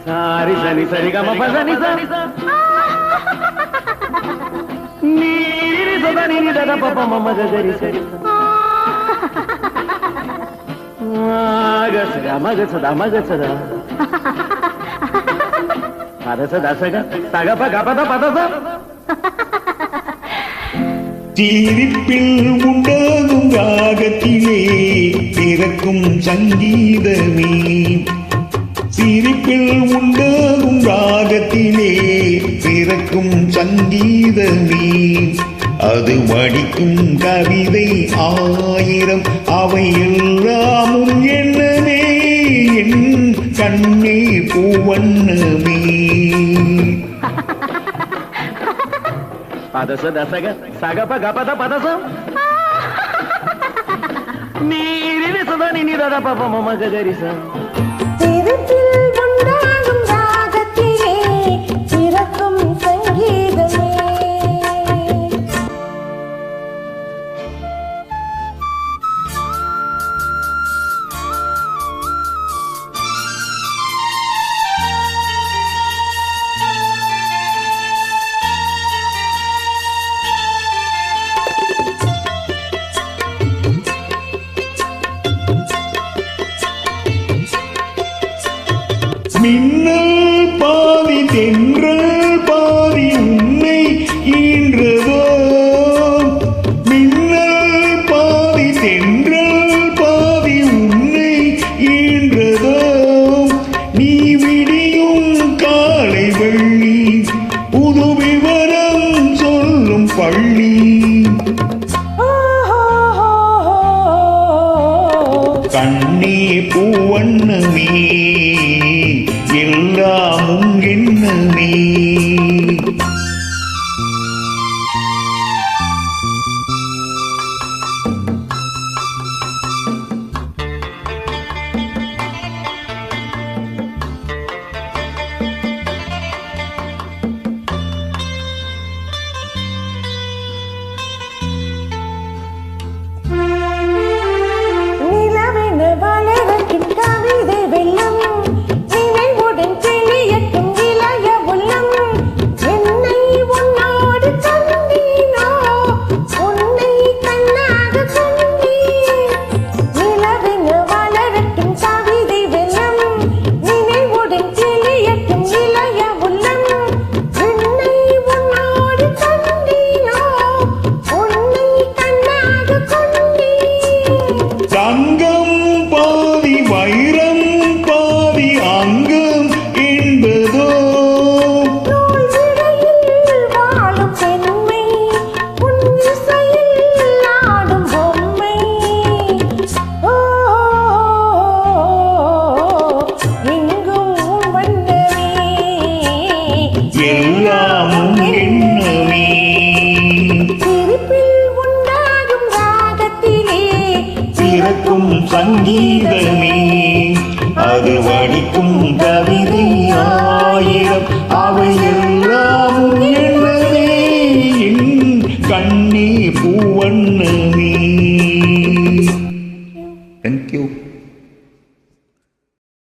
sorry சனி சரி கம பசனி சனி நீரி சதா நீரி தத பப்ப மம கரி சரி மகசதா மகசதா மகசதா பதசதா சக சகப கபத பதச சிரிப்பில் உண்டாகும் ராகத்திலே பிறக்கும் சங்கீதமே சிரிப்பில் உண்டாகும் ராகத்திலே பிறக்கும் சங்கீதமே அது வடிக்கும் கவிதை ஆயிரம் அவை எல்லாமும் என்னவே என் கண்ணே பூவண்ணமே பதச தசக சகப கபத பதச நீரி சதா நீரி தத பப்ப மம கரிச சிரிப்பில் உண்டாகும் ராகத்திலே பிறக்கும் சங்கீதமே மின்னல் பாதி தென்றல் பாதி உன்னை ஈன்றதோ மின்னல் பாதி தென்றல் பாதி உன்னை ஈன்றதோ நீ விடியும் காலை வெள்ளி புது விவரம் சொல்லும் பள்ளி கண்ணே பூவண்ணமே எல்லாமும் என்னமே தங்கம் பாதி வைரம் பாதி அங்கம் என்பதோ வாழும் பெண்மை உன் இசையில் ஆடும் பொம்மை எங்கும் வண்ணமே எல்லாமும் என்னமே சிரிப்பில் உண்டாகும் ராகத்திலே பிறக்கும் சங்கீதமே அது வடிக்கும் கவிதையா